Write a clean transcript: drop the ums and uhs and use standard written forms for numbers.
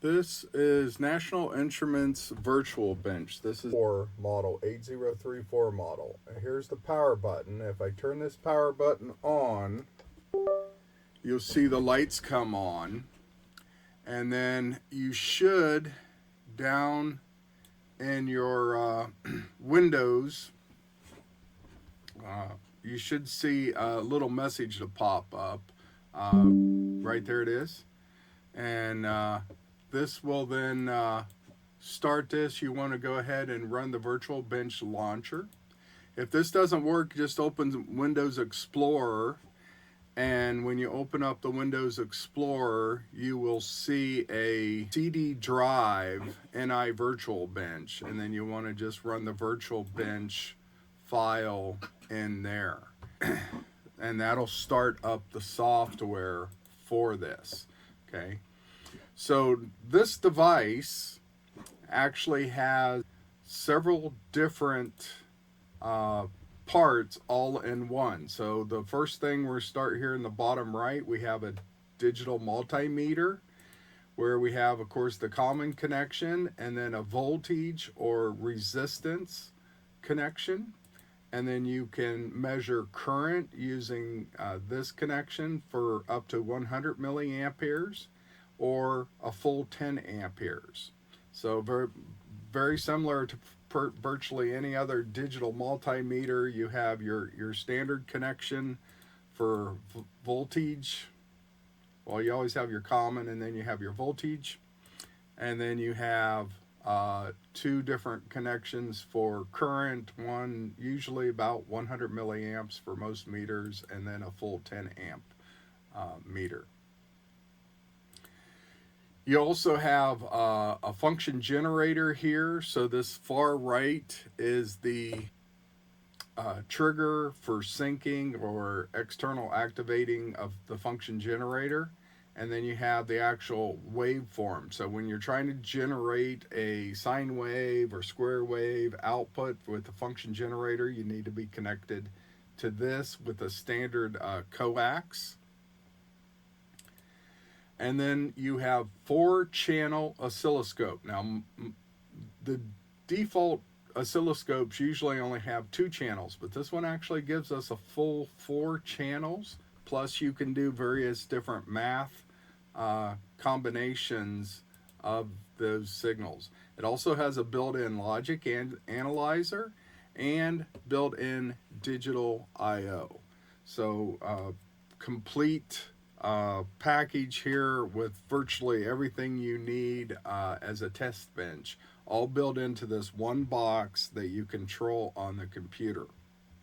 This is National Instruments Virtual Bench. This is for model 8034 model. And here's the power button. If I turn this power button on, you'll see the lights come on. And then you should, down in your Windows, you should see a little message to pop up. Right there it is. And this will then start this. You want to go ahead and run the virtual bench launcher. If this doesn't work, just open Windows Explorer, and when you open up the Windows Explorer, you will see a CD drive NI virtual bench, and then you want to just run the virtual bench file in there. And that'll start up the software for this. Okay, so this device actually has several different parts all in one. So the first thing we're start here in the bottom right, we have a digital multimeter where we have, of course, the common connection, and then a voltage or resistance connection. And then you can measure current using this connection for up to 100 milliamperes or a full 10 amperes. So very, very similar to virtually any other digital multimeter. You have your standard connection for voltage. Well, you always have your common, and then you have your voltage. And then you have two different connections for current, one usually about 100 milliamps for most meters, and then a full 10 amp meter. You also have a function generator here. So this far right is the trigger for syncing or external activating of the function generator. And then you have the actual waveform. So when you're trying to generate a sine wave or square wave output with the function generator, you need to be connected to this with a standard coax. And then you have 4-channel oscilloscope. Now, the default oscilloscopes usually only have 2 channels, but this one actually gives us a full 4 channels. Plus, you can do various different math combinations of those signals. It also has a built-in logic and analyzer and built-in digital I/O. So complete package here with virtually everything you need as a test bench, all built into this one box that you control on the computer.